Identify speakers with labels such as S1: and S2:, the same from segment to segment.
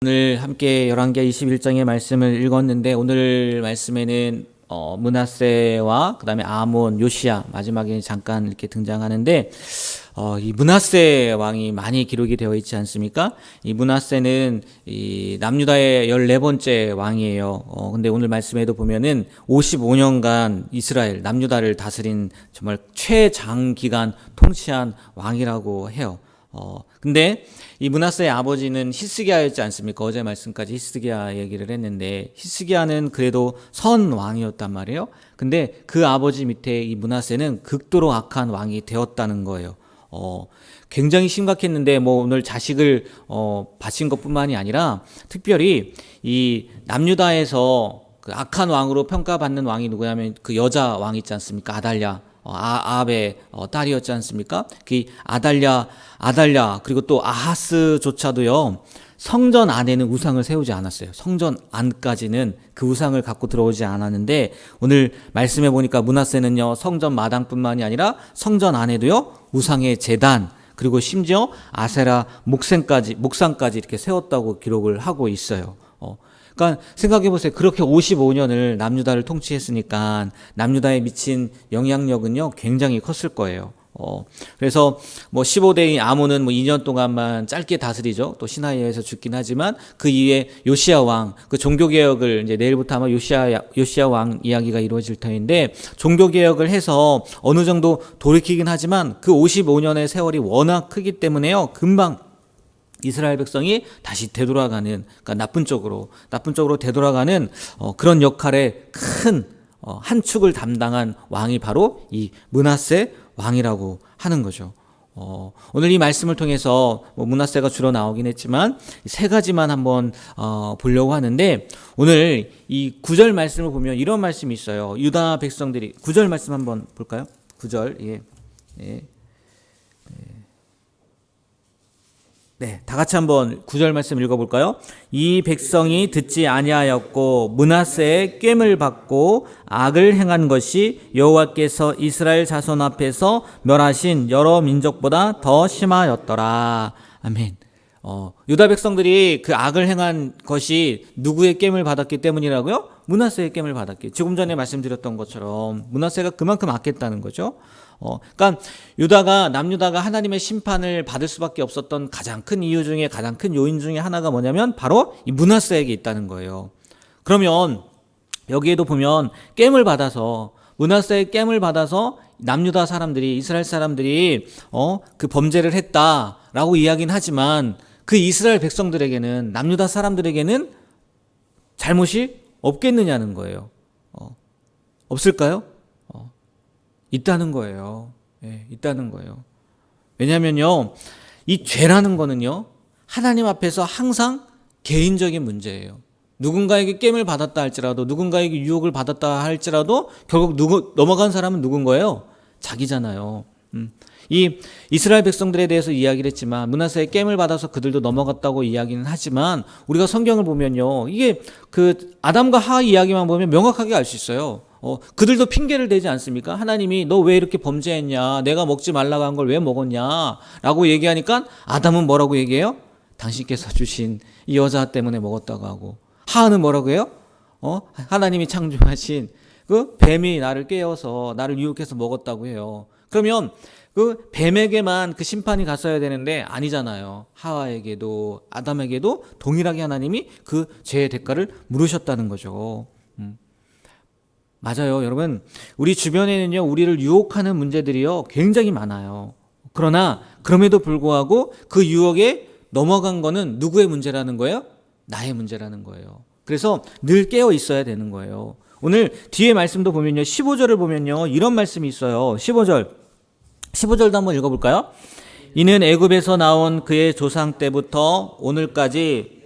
S1: 오늘 함께 열왕기하 21장의 말씀을 읽었는데 오늘 말씀에는 므낫세와 그다음에 아몬, 요시야 마지막에 잠깐 이렇게 등장하는데 이 므낫세 왕이 많이 기록이 되어 있지 않습니까? 이 므낫세는 이 남유다의 14번째 왕이에요. 근데 오늘 말씀에도 보면은 55년간 이스라엘 남유다를 다스린 정말 최장기간 통치한 왕이라고 해요. 근데 이 므낫세의 아버지는 히스기야였지 않습니까? 어제 말씀까지 히스기야 얘기를 했는데 히스기야는 그래도 선 왕이었단 말이에요. 근데 그 아버지 밑에 이 므낫세는 극도로 악한 왕이 되었다는 거예요. 굉장히 심각했는데 오늘 자식을 바친 것뿐만이 아니라 특별히 이 남유다에서 그 악한 왕으로 평가받는 왕이 누구냐면 그 여자 왕 있지 않습니까? 아달랴. 아합의 딸이었지 않습니까? 그 아달랴 그리고 또 아하스조차도요 성전 안에는 우상을 세우지 않았어요. 성전 안까지는 그 우상을 갖고 들어오지 않았는데 오늘 말씀해 보니까 므낫세는요 성전 마당뿐만이 아니라 성전 안에도요 우상의 제단 그리고 심지어 아세라 목상까지 이렇게 세웠다고 기록을 하고 있어요. 그러니까 생각해 보세요. 그렇게 55년을 남유다를 통치했으니까 남유다에 미친 영향력은요 굉장히 컸을 거예요. 그래서 15대의 아몬은 2년 동안만 짧게 다스리죠. 또 시나이에서 죽긴 하지만 그 이후에 요시야 왕, 그 종교개혁을 이제 내일부터 아마 요시야 왕 이야기가 이루어질 터인데 종교개혁을 해서 어느 정도 돌이키긴 하지만 그 55년의 세월이 워낙 크기 때문에요. 금방 이스라엘 백성이 다시 되돌아가는, 그러니까 나쁜 쪽으로 되돌아가는 그런 역할의 큰 한 축을 담당한 왕이 바로 이 므낫세 왕이라고 하는 거죠. 오늘 이 말씀을 통해서 므낫세가 주로 나오긴 했지만 세 가지만 한번 보려고 하는데 오늘 이 9절 말씀을 보면 이런 말씀이 있어요. 유다 백성들이 9절 말씀 한번 볼까요? 9절 예. 네, 다 같이 한번 9절 말씀 읽어볼까요? 이 백성이 듣지 아니하였고 므낫세의 깸을 받고 악을 행한 것이 여호와께서 이스라엘 자손 앞에서 멸하신 여러 민족보다 더 심하였더라. 아멘. 유다 백성들이 그 악을 행한 것이 누구의 깸을 받았기 때문이라고요? 므낫세의 깸을 받았기. 지금 전에 말씀드렸던 것처럼 므낫세가 그만큼 악했다는 거죠. 그러니까 남유다가 하나님의 심판을 받을 수밖에 없었던 가장 큰 이유 중에 가장 큰 요인 중에 하나가 뭐냐면 바로 이 므낫세에게 있다는 거예요. 그러면 여기에도 보면 므낫세의 깸을 받아서 남유다 사람들이 이스라엘 사람들이 그 범죄를 했다라고 이야기는 하지만 그 이스라엘 백성들에게는 남유다 사람들에게는 잘못이 없겠느냐는 거예요. 없을까요? 있다는 거예요. 예, 있다는 거예요. 왜냐면요, 이 죄라는 거는요, 하나님 앞에서 항상 개인적인 문제예요. 누군가에게 깸을 받았다 할지라도, 누군가에게 유혹을 받았다 할지라도, 결국 넘어간 사람은 누군 거예요? 자기잖아요. 이 이스라엘 백성들에 대해서 이야기를 했지만, 므낫세의 깸을 받아서 그들도 넘어갔다고 이야기는 하지만, 우리가 성경을 보면요, 이게 그 아담과 하와 이야기만 보면 명확하게 알 수 있어요. 그들도 핑계를 대지 않습니까? 하나님이 너 왜 이렇게 범죄했냐? 내가 먹지 말라고 한 걸 왜 먹었냐? 라고 얘기하니까 아담은 뭐라고 얘기해요? 당신께서 주신 이 여자 때문에 먹었다고 하고, 하와는 뭐라고 해요? 하나님이 창조하신 그 뱀이 나를 깨워서 나를 유혹해서 먹었다고 해요. 그러면 그 뱀에게만 그 심판이 갔어야 되는데 아니잖아요. 하와에게도 아담에게도 동일하게 하나님이 그 죄의 대가를 물으셨다는 거죠. 맞아요, 여러분. 우리 주변에는요, 우리를 유혹하는 문제들이요, 굉장히 많아요. 그러나, 그럼에도 불구하고 그 유혹에 넘어간 거는 누구의 문제라는 거예요? 나의 문제라는 거예요. 그래서 늘 깨어 있어야 되는 거예요. 오늘 뒤에 말씀도 보면요, 15절을 보면요, 이런 말씀이 있어요. 15절도 한번 읽어볼까요? 이는 애굽에서 나온 그의 조상 때부터 오늘까지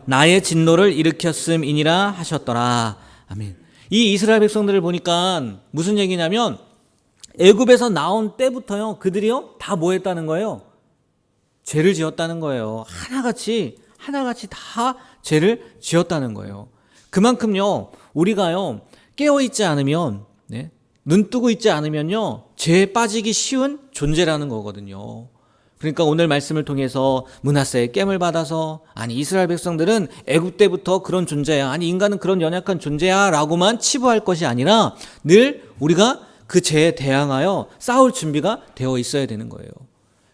S1: 나의 진노를 일으켰음이니라 하셨더라. 아멘. 이 이스라엘 백성들을 보니까 무슨 얘기냐면 애굽에서 나온 때부터요 그들이요 다 뭐 했다는 거예요? 죄를 지었다는 거예요. 하나같이 다 죄를 지었다는 거예요. 그만큼요 우리가요 깨어있지 않으면 눈 뜨고 있지 않으면요 죄에 빠지기 쉬운 존재라는 거거든요. 그러니까 오늘 말씀을 통해서 므낫세의 깸을 받아서 아니 이스라엘 백성들은 애굽 때부터 그런 존재야. 아니 인간은 그런 연약한 존재야 라고만 치부할 것이 아니라 늘 우리가 그 죄에 대항하여 싸울 준비가 되어 있어야 되는 거예요.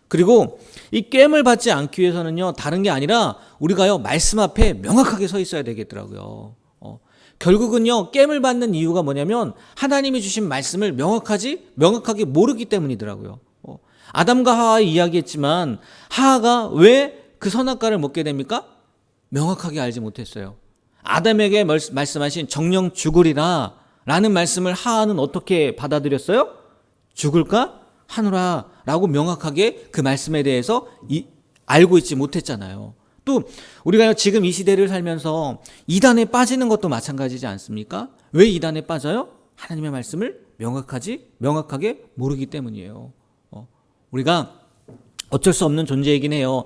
S1: 그리고 이 깸을 받지 않기 위해서는요, 다른 게 아니라 우리가요 말씀 앞에 명확하게 서 있어야 되겠더라고요. 결국은요 깸을 받는 이유가 뭐냐면 하나님이 주신 말씀을 명확하게 모르기 때문이더라고요. 아담과 하와 이야기했지만 하하가 왜 그 선악과를 먹게 됩니까? 명확하게 알지 못했어요. 아담에게 말씀하신 정령 죽으리라 라는 말씀을 하하는 어떻게 받아들였어요? 죽을까 하노라 라고 명확하게 그 말씀에 대해서 알고 있지 못했잖아요. 또 우리가 지금 이 시대를 살면서 이단에 빠지는 것도 마찬가지지 않습니까? 왜 이단에 빠져요? 하나님의 말씀을 명확하게 모르기 때문이에요. 우리가 어쩔 수 없는 존재이긴 해요.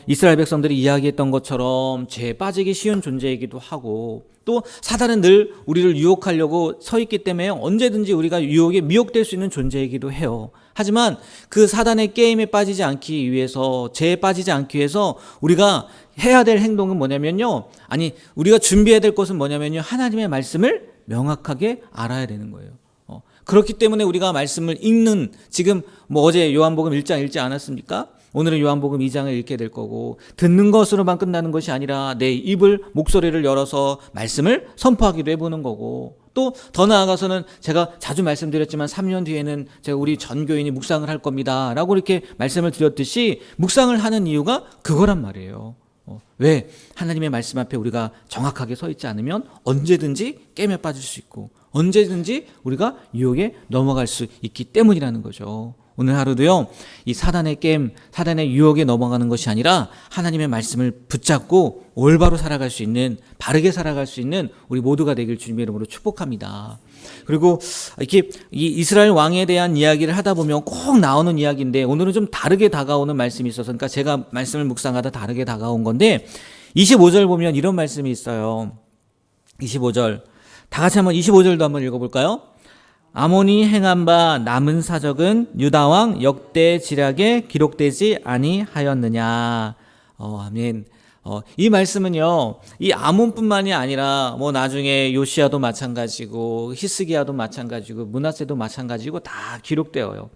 S1: 이스라엘 백성들이 이야기했던 것처럼 죄에 빠지기 쉬운 존재이기도 하고, 또 사단은 늘 우리를 유혹하려고 서 있기 때문에 언제든지 우리가 유혹에 미혹될 수 있는 존재이기도 해요. 하지만 그 사단의 게임에 빠지지 않기 위해서, 죄에 빠지지 않기 위해서 우리가 해야 될 행동은 뭐냐면요, 우리가 준비해야 될 것은 뭐냐면요, 하나님의 말씀을 명확하게 알아야 되는 거예요. 그렇기 때문에 우리가 말씀을 읽는, 지금 어제 요한복음 1장 읽지 않았습니까? 오늘은 요한복음 2장을 읽게 될 거고, 듣는 것으로만 끝나는 것이 아니라 내 목소리를 열어서 말씀을 선포하기도 해보는 거고, 또 더 나아가서는 제가 자주 말씀드렸지만 3년 뒤에는 제가 우리 전교인이 묵상을 할 겁니다 라고 이렇게 말씀을 드렸듯이 묵상을 하는 이유가 그거란 말이에요. 왜? 하나님의 말씀 앞에 우리가 정확하게 서 있지 않으면 언제든지 깸에 빠질 수 있고 언제든지 우리가 유혹에 넘어갈 수 있기 때문이라는 거죠. 오늘 하루도요, 이 사단의 깸, 사단의 유혹에 넘어가는 것이 아니라 하나님의 말씀을 붙잡고 올바로 살아갈 수 있는, 바르게 살아갈 수 있는 우리 모두가 되길 주님의 이름으로 축복합니다. 그리고 이렇게 이 이스라엘 왕에 대한 이야기를 하다 보면 꼭 나오는 이야기인데, 오늘은 좀 다르게 다가오는 말씀이 있어서, 그러니까 제가 말씀을 묵상하다 다르게 다가온 건데, 25절 보면 이런 말씀이 있어요. 25절. 다 같이 한번 25절도 한번 읽어볼까요? 아몬이 행한 바 남은 사적은 유다왕 역대 지략에 기록되지 아니하였느냐. 아멘. 이 말씀은요, 이 아몬뿐만이 아니라 나중에 요시야도 마찬가지고 히스기야도 마찬가지고 므낫세도 마찬가지고 다 기록되어요.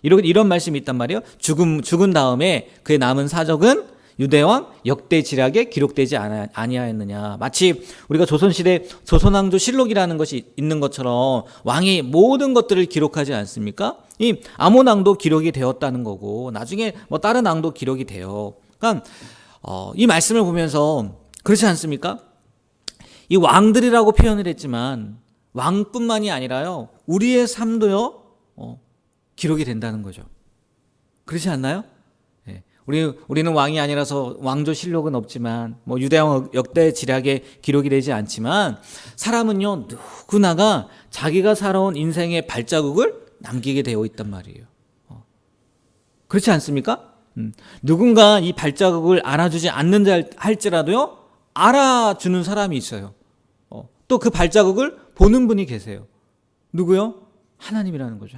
S1: 이런 말씀이 있단 말이에요. 죽은 다음에 그의 남은 사적은 유대왕 역대 지략에 기록되지 아니하였느냐. 마치 우리가 조선시대 조선왕조 실록이라는 것이 있는 것처럼 왕이 모든 것들을 기록하지 않습니까? 이 아몬 왕도 기록이 되었다는 거고, 나중에 다른 왕도 기록이 돼요. 그러니까 이 말씀을 보면서 그렇지 않습니까? 이 왕들이라고 표현을 했지만 왕뿐만이 아니라요, 우리의 삶도요 기록이 된다는 거죠. 그렇지 않나요? 우리는 왕이 아니라서 왕조 실록은 없지만, 유대왕 역대 지략에 기록이 되지 않지만, 사람은요, 누구나가 자기가 살아온 인생의 발자국을 남기게 되어 있단 말이에요. 그렇지 않습니까? 누군가 이 발자국을 알아주지 않는다 할지라도요, 알아주는 사람이 있어요. 또 그 발자국을 보는 분이 계세요. 누구요? 하나님이라는 거죠.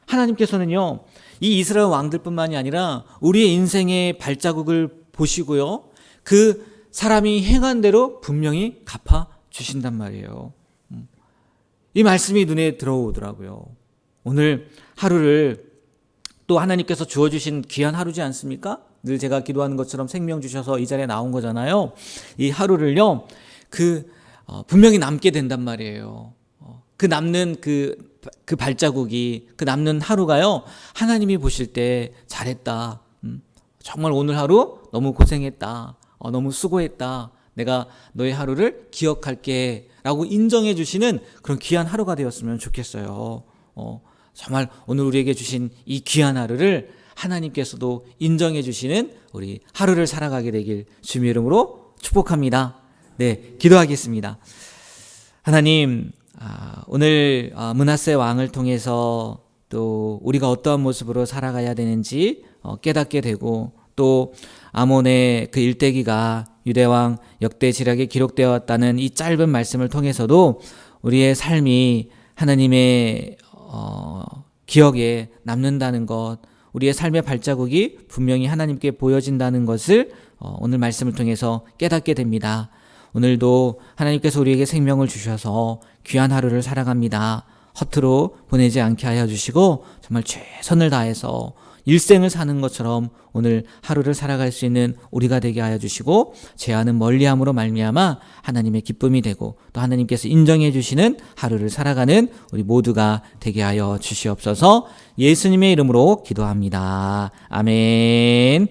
S1: 하나님께서는요, 이 이스라엘 왕들뿐만이 아니라 우리의 인생의 발자국을 보시고요, 그 사람이 행한 대로 분명히 갚아 주신단 말이에요. 이 말씀이 눈에 들어오더라고요. 오늘 하루를 또 하나님께서 주어주신 귀한 하루지 않습니까? 늘 제가 기도하는 것처럼 생명 주셔서 이 자리에 나온 거잖아요. 이 하루를요, 분명히 남게 된단 말이에요. 그 남는 그 발자국이, 그 남는 하루가요, 하나님이 보실 때 잘했다. 정말 오늘 하루 너무 고생했다. 너무 수고했다. 내가 너의 하루를 기억할게. 라고 인정해 주시는 그런 귀한 하루가 되었으면 좋겠어요. 정말 오늘 우리에게 주신 이 귀한 하루를 하나님께서도 인정해 주시는 우리 하루를 살아가게 되길 주님의 이름으로 축복합니다. 네, 기도하겠습니다. 하나님, 오늘 므낫세 왕을 통해서 또 우리가 어떠한 모습으로 살아가야 되는지 깨닫게 되고, 또 아몬의 그 일대기가 유대왕 역대 지략에 기록되었다는 이 짧은 말씀을 통해서도 우리의 삶이 하나님의 기억에 남는다는 것, 우리의 삶의 발자국이 분명히 하나님께 보여진다는 것을 오늘 말씀을 통해서 깨닫게 됩니다. 오늘도 하나님께서 우리에게 생명을 주셔서 귀한 하루를 살아갑니다. 허투루 보내지 않게 하여 주시고 정말 최선을 다해서 일생을 사는 것처럼 오늘 하루를 살아갈 수 있는 우리가 되게 하여 주시고 죄와는 멀리함으로 말미암아 하나님의 기쁨이 되고 또 하나님께서 인정해 주시는 하루를 살아가는 우리 모두가 되게 하여 주시옵소서. 예수님의 이름으로 기도합니다. 아멘.